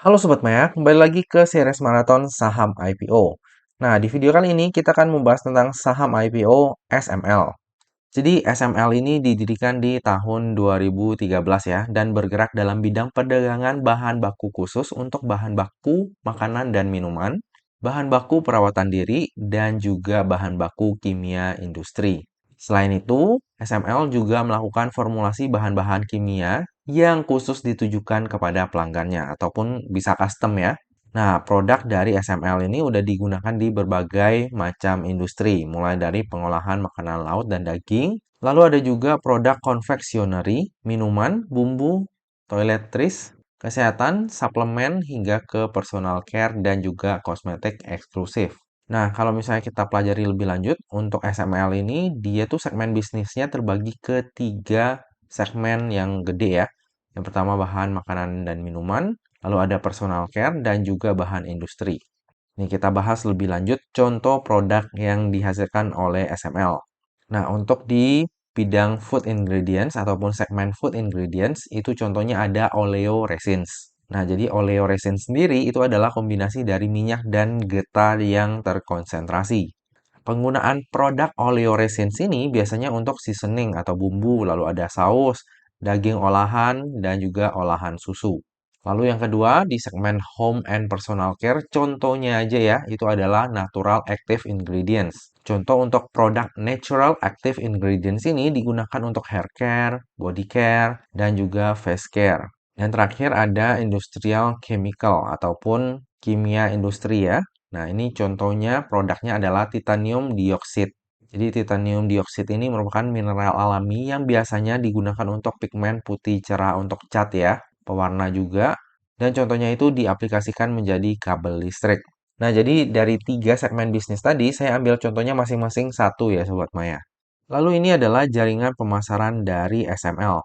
Halo Sobat Maya, kembali lagi ke series maraton saham IPO. Nah, di video kali ini kita akan membahas tentang saham IPO SML. Jadi SML ini didirikan di tahun 2013 ya, dan bergerak dalam bidang perdagangan bahan baku khusus untuk bahan baku makanan dan minuman, bahan baku perawatan diri, dan juga bahan baku kimia industri. Selain itu, SML juga melakukan formulasi bahan-bahan kimia yang khusus ditujukan kepada pelanggannya ataupun bisa custom ya. Nah, produk dari SML ini udah digunakan di berbagai macam industri, mulai dari pengolahan makanan laut dan daging, lalu ada juga produk konfeksioneri, minuman, bumbu, toiletries, kesehatan, suplemen, hingga ke personal care dan juga kosmetik eksklusif. Nah, kalau misalnya kita pelajari lebih lanjut, untuk SML ini, dia tuh segmen bisnisnya terbagi ke tiga segmen yang gede ya. Yang pertama bahan makanan dan minuman, lalu ada personal care, dan juga bahan industri. Ini kita bahas lebih lanjut contoh produk yang dihasilkan oleh SML. Nah, untuk di bidang food ingredients ataupun segmen food ingredients, itu contohnya ada oleo resins. Nah, jadi oleo resin sendiri itu adalah kombinasi dari minyak dan getah yang terkonsentrasi. Penggunaan produk oleoresins ini biasanya untuk seasoning atau bumbu, lalu ada saus, daging olahan, dan juga olahan susu. Lalu yang kedua, di segmen home and personal care, contohnya aja ya, itu adalah natural active ingredients. Contoh untuk produk natural active ingredients ini digunakan untuk hair care, body care, dan juga face care. Yang terakhir ada industrial chemical ataupun kimia industri ya. Nah, ini contohnya produknya adalah titanium dioxide. Jadi titanium dioxide ini merupakan mineral alami yang biasanya digunakan untuk pigmen putih cerah untuk cat ya, pewarna juga, dan contohnya itu diaplikasikan menjadi kabel listrik. Nah, jadi dari tiga segmen bisnis tadi, saya ambil contohnya masing-masing satu ya, Sobat Maya. Lalu ini adalah jaringan pemasaran dari SML.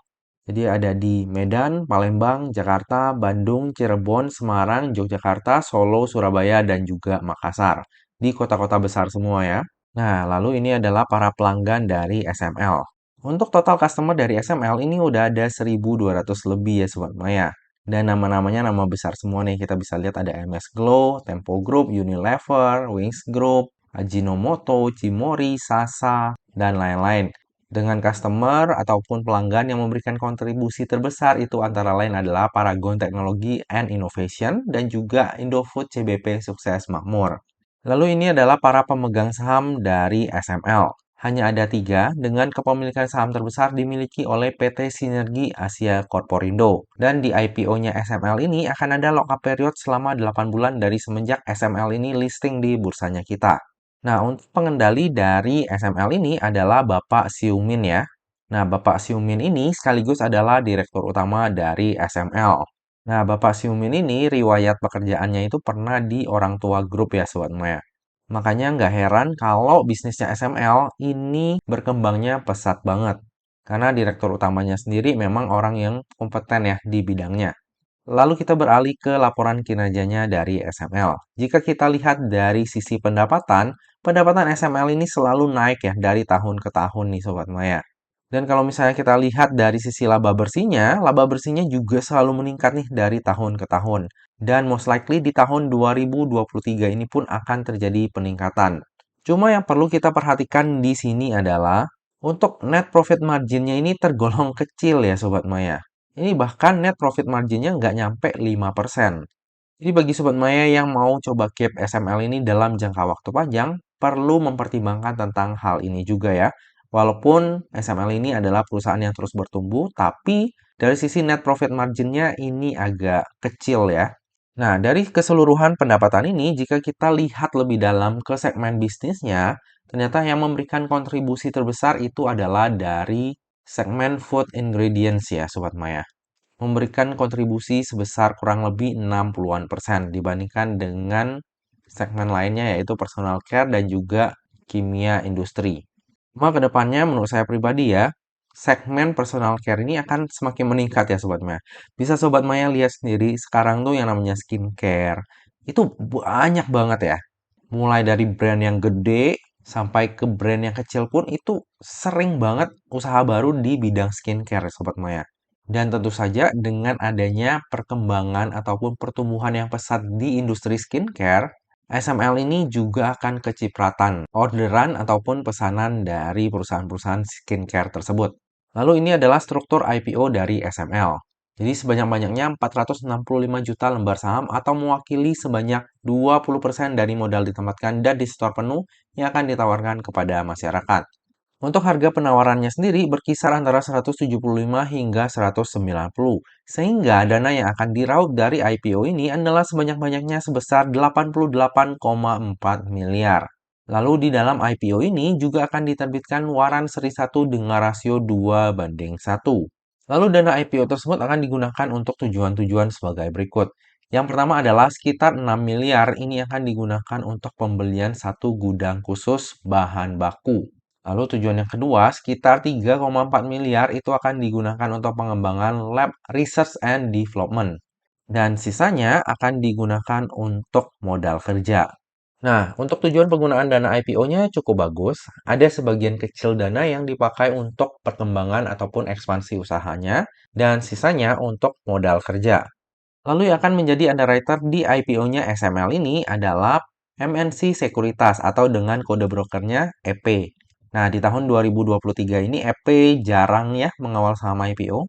Jadi ada di Medan, Palembang, Jakarta, Bandung, Cirebon, Semarang, Yogyakarta, Solo, Surabaya, dan juga Makassar. Di kota-kota besar semua ya. Nah, lalu ini adalah para pelanggan dari SML. Untuk total customer dari SML ini udah ada 1.200 lebih ya Sobat Maya. Dan nama-namanya nama besar semua nih. Kita bisa lihat ada MS Glow, Tempo Group, Unilever, Wings Group, Ajinomoto, Cimori, Sasa, dan lain-lain. Dengan customer ataupun pelanggan yang memberikan kontribusi terbesar itu antara lain adalah Paragon Technology and Innovation dan juga Indofood CBP Sukses Makmur. Lalu ini adalah para pemegang saham dari SML. Hanya ada tiga, dengan kepemilikan saham terbesar dimiliki oleh PT Sinergi Asia Corporindo. Dan di IPO-nya SML ini akan ada lock-up period selama 8 bulan dari semenjak SML ini listing di bursanya kita. Nah, untuk pengendali dari SML ini adalah Bapak Siumin ya. Nah, Bapak Siumin ini sekaligus adalah direktur utama dari SML. Nah, Bapak Siumin ini riwayat pekerjaannya itu pernah di Orang Tua Group ya, Sobat Maya. Makanya nggak heran kalau bisnisnya SML ini berkembangnya pesat banget. Karena direktur utamanya sendiri memang orang yang kompeten ya di bidangnya. Lalu kita beralih ke laporan kinerjanya dari SML. Jika kita lihat dari sisi pendapatan, pendapatan SML ini selalu naik ya dari tahun ke tahun nih Sobat Maya. Dan kalau misalnya kita lihat dari sisi laba bersihnya juga selalu meningkat nih dari tahun ke tahun. Dan most likely di tahun 2023 ini pun akan terjadi peningkatan. Cuma yang perlu kita perhatikan di sini adalah untuk net profit marginnya ini tergolong kecil ya Sobat Maya. Ini bahkan net profit marginnya nggak nyampe 5%. Jadi bagi Sobat Maya yang mau coba keep SML ini dalam jangka waktu panjang, perlu mempertimbangkan tentang hal ini juga ya. Walaupun SML ini adalah perusahaan yang terus bertumbuh, tapi dari sisi net profit marginnya ini agak kecil ya. Nah, dari keseluruhan pendapatan ini, jika kita lihat lebih dalam ke segmen bisnisnya, ternyata yang memberikan kontribusi terbesar itu adalah dari segmen food ingredients ya, Sobat Maya. Memberikan kontribusi sebesar kurang lebih 60-an persen dibandingkan dengan segmen lainnya yaitu personal care dan juga kimia industri. Cuma kedepannya menurut saya pribadi ya, segmen personal care ini akan semakin meningkat ya Sobat Maya. Bisa Sobat Maya lihat sendiri sekarang tuh yang namanya skincare itu banyak banget ya. Mulai dari brand yang gede sampai ke brand yang kecil pun itu sering banget usaha baru di bidang skincare Sobat Maya. Dan tentu saja dengan adanya perkembangan ataupun pertumbuhan yang pesat di industri skincare, SML ini juga akan kecipratan orderan ataupun pesanan dari perusahaan-perusahaan skincare tersebut. Lalu ini adalah struktur IPO dari SML. Jadi sebanyak-banyaknya 465 juta lembar saham atau mewakili sebanyak 20% dari modal ditempatkan dan disetor penuh yang akan ditawarkan kepada masyarakat. Untuk harga penawarannya sendiri berkisar antara 175 hingga 190, sehingga dana yang akan diraup dari IPO ini adalah sebanyak-banyaknya sebesar 88,4 miliar. Lalu di dalam IPO ini juga akan diterbitkan waran seri 1 dengan rasio 2:1. Lalu dana IPO tersebut akan digunakan untuk tujuan-tujuan sebagai berikut. Yang pertama adalah sekitar 6 miliar ini akan digunakan untuk pembelian satu gudang khusus bahan baku. Lalu tujuan yang kedua, sekitar 3,4 miliar itu akan digunakan untuk pengembangan lab research and development. Dan sisanya akan digunakan untuk modal kerja. Nah, untuk tujuan penggunaan dana IPO-nya cukup bagus. Ada sebagian kecil dana yang dipakai untuk perkembangan ataupun ekspansi usahanya, dan sisanya untuk modal kerja. Lalu yang akan menjadi underwriter di IPO-nya SML ini adalah MNC Sekuritas atau dengan kode brokernya EP. Nah, di tahun 2023 ini EP jarang ya mengawal saham IPO.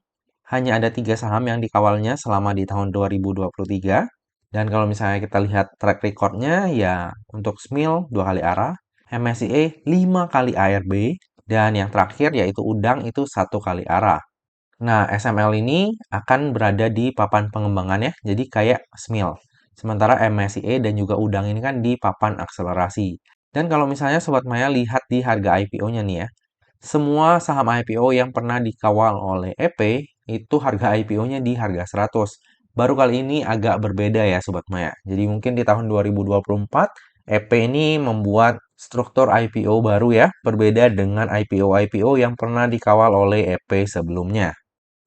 Hanya ada 3 saham yang dikawalnya selama di tahun 2023. Dan kalau misalnya kita lihat track recordnya, ya untuk SMIL 2 kali arah, MSCI 5 kali ARB, dan yang terakhir yaitu Udang itu 1 kali arah. Nah, SML ini akan berada di papan pengembangan ya, jadi kayak SMIL. Sementara MSCI dan juga Udang ini kan di papan akselerasi. Dan kalau misalnya Sobat Maya lihat di harga IPO-nya nih ya, semua saham IPO yang pernah dikawal oleh EP itu harga IPO-nya di harga 100. Baru kali ini agak berbeda ya Sobat Maya. Jadi mungkin di tahun 2024 EP ini membuat struktur IPO baru ya, berbeda dengan IPO-IPO yang pernah dikawal oleh EP sebelumnya.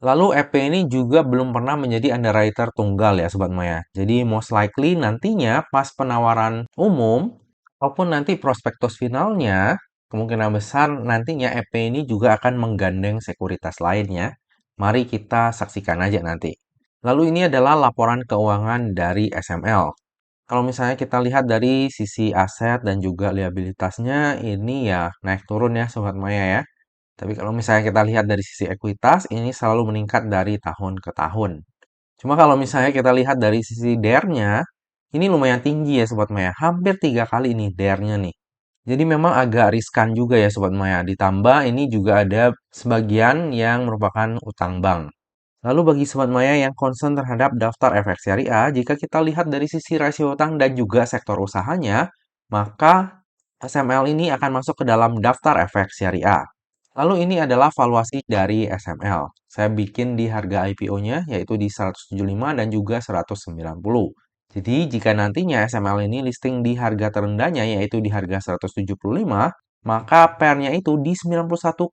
Lalu EP ini juga belum pernah menjadi underwriter tunggal ya Sobat Maya. Jadi most likely nantinya pas penawaran umum maupun nanti prospektus finalnya, kemungkinan besar nantinya EP ini juga akan menggandeng sekuritas lainnya. Mari kita saksikan aja nanti. Lalu ini adalah laporan keuangan dari SML. Kalau misalnya kita lihat dari sisi aset dan juga liabilitasnya, ini ya naik turun ya Sobat Maya ya. Tapi kalau misalnya kita lihat dari sisi ekuitas, ini selalu meningkat dari tahun ke tahun. Cuma kalau misalnya kita lihat dari sisi DER-nya, ini lumayan tinggi ya Sobat Maya. Hampir 3 kali ini DER-nya nih. Jadi memang agak riskan juga ya Sobat Maya. Ditambah ini juga ada sebagian yang merupakan utang bank. Lalu bagi Sobat Maya yang concern terhadap daftar efek syariah, jika kita lihat dari sisi rasio utang dan juga sektor usahanya, maka SML ini akan masuk ke dalam daftar efek syariah. Lalu ini adalah valuasi dari SML. Saya bikin di harga IPO-nya yaitu di 175 dan juga 190. Jadi jika nantinya SML ini listing di harga terendahnya yaitu di harga 175, maka PER-nya itu di 91,75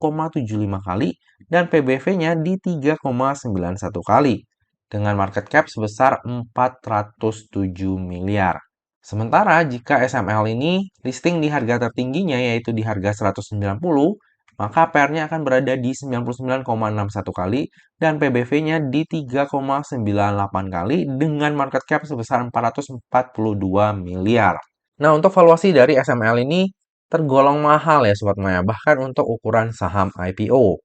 kali dan PBV-nya di 3,91 kali dengan market cap sebesar 407 miliar. Sementara jika SML ini listing di harga tertingginya yaitu di harga 190, maka PER-nya akan berada di 99,61 kali dan PBV-nya di 3,98 kali dengan market cap sebesar 442 miliar. Nah, untuk valuasi dari SML ini tergolong mahal ya Sobat Maya, bahkan untuk ukuran saham IPO.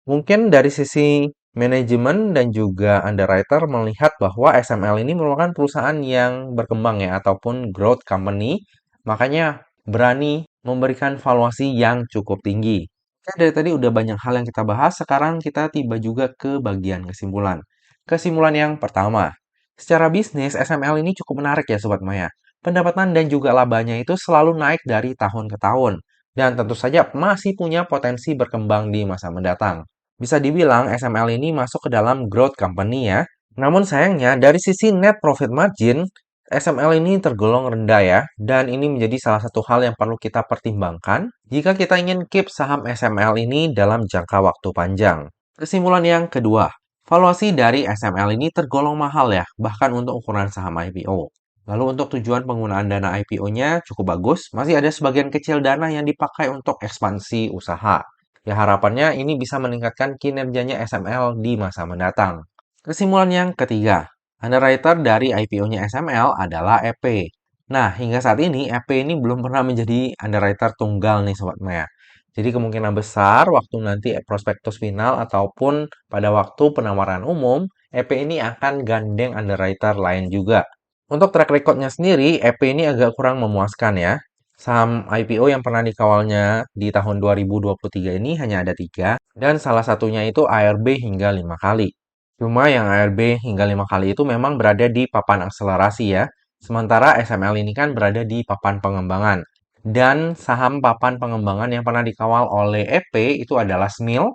Mungkin dari sisi manajemen dan juga underwriter melihat bahwa SML ini merupakan perusahaan yang berkembang ya, ataupun growth company, makanya berani memberikan valuasi yang cukup tinggi. Oke, dari tadi udah banyak hal yang kita bahas, sekarang kita tiba juga ke bagian kesimpulan. Kesimpulan yang pertama, secara bisnis SML ini cukup menarik ya Sobat Maya. Pendapatan dan juga labanya itu selalu naik dari tahun ke tahun, dan tentu saja masih punya potensi berkembang di masa mendatang. Bisa dibilang SML ini masuk ke dalam growth company ya. Namun sayangnya dari sisi net profit margin, SML ini tergolong rendah ya, dan ini menjadi salah satu hal yang perlu kita pertimbangkan jika kita ingin keep saham SML ini dalam jangka waktu panjang. Kesimpulan yang kedua, valuasi dari SML ini tergolong mahal ya, bahkan untuk ukuran saham IPO. Lalu untuk tujuan penggunaan dana IPO-nya cukup bagus, masih ada sebagian kecil dana yang dipakai untuk ekspansi usaha. Ya harapannya ini bisa meningkatkan kinerjanya SML di masa mendatang. Kesimpulan yang ketiga, underwriter dari IPO-nya SML adalah EP. Nah, hingga saat ini EP ini belum pernah menjadi underwriter tunggal nih Sobat Maya. Jadi kemungkinan besar waktu nanti prospektus final ataupun pada waktu penawaran umum, EP ini akan gandeng underwriter lain juga. Untuk track record-nya sendiri, EP ini agak kurang memuaskan ya. Saham IPO yang pernah dikawalnya di tahun 2023 ini hanya ada 3, dan salah satunya itu ARB hingga 5 kali. Cuma yang ARB hingga 5 kali itu memang berada di papan akselerasi ya. Sementara SML ini kan berada di papan pengembangan. Dan saham papan pengembangan yang pernah dikawal oleh EP itu adalah SMIL.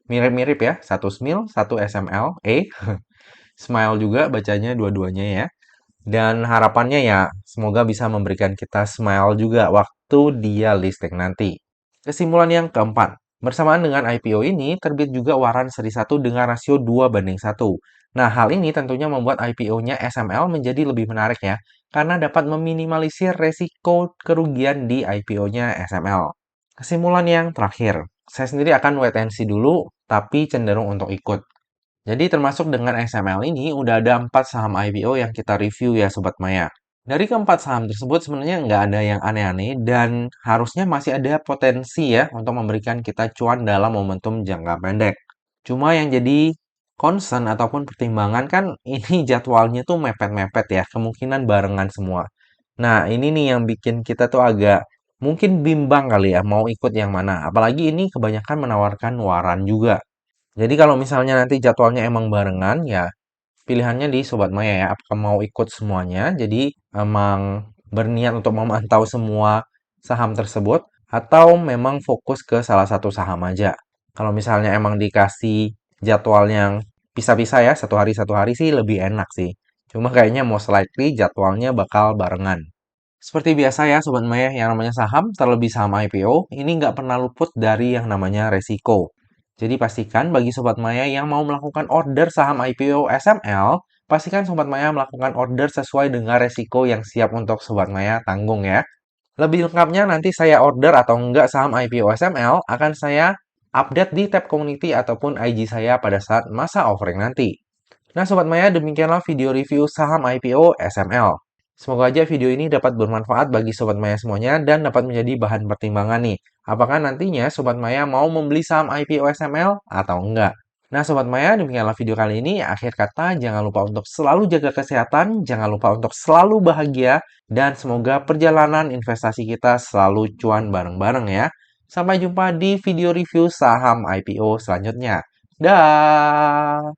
Mirip-mirip ya, satu SMIL, satu SML, Smile juga bacanya dua-duanya ya. Dan harapannya ya, semoga bisa memberikan kita smile juga waktu dia listing nanti. Kesimpulan yang keempat, bersamaan dengan IPO ini, terbit juga waran seri 1 dengan rasio 2:1. Nah, hal ini tentunya membuat IPO-nya SML menjadi lebih menarik ya, karena dapat meminimalisir resiko kerugian di IPO-nya SML. Kesimpulan yang terakhir, saya sendiri akan wait and see dulu, tapi cenderung untuk ikut. Jadi termasuk dengan SML ini udah ada 4 saham IPO yang kita review ya Sobat Maya. Dari keempat saham tersebut sebenarnya nggak ada yang aneh-aneh dan harusnya masih ada potensi ya untuk memberikan kita cuan dalam momentum jangka pendek. Cuma yang jadi concern ataupun pertimbangan kan ini jadwalnya tuh mepet-mepet ya, kemungkinan barengan semua. Nah ini nih yang bikin kita tuh agak mungkin bimbang kali ya mau ikut yang mana. Apalagi ini kebanyakan menawarkan waran juga. Jadi kalau misalnya nanti jadwalnya emang barengan, ya pilihannya di Sobat Maya ya. Apakah mau ikut semuanya? Jadi emang berniat untuk memantau semua saham tersebut, atau memang fokus ke salah satu saham aja. Kalau misalnya emang dikasih jadwal yang pisah-pisah ya, satu hari sih lebih enak sih. Cuma kayaknya most likely jadwalnya bakal barengan. Seperti biasa ya Sobat Maya, yang namanya saham, terlebih saham IPO, ini nggak pernah luput dari yang namanya resiko. Jadi pastikan bagi Sobat Maya yang mau melakukan order saham IPO SML, pastikan Sobat Maya melakukan order sesuai dengan resiko yang siap untuk Sobat Maya tanggung ya. Lebih lengkapnya nanti saya order atau enggak saham IPO SML akan saya update di tab community ataupun IG saya pada saat masa offering nanti. Nah Sobat Maya, demikianlah video review saham IPO SML. Semoga aja video ini dapat bermanfaat bagi Sobat Maya semuanya dan dapat menjadi bahan pertimbangan nih. Apakah nantinya Sobat Maya mau membeli saham IPO SML atau enggak? Nah Sobat Maya, demikianlah video kali ini. Akhir kata, jangan lupa untuk selalu jaga kesehatan, jangan lupa untuk selalu bahagia, dan semoga perjalanan investasi kita selalu cuan bareng-bareng ya. Sampai jumpa di video review saham IPO selanjutnya. Dah.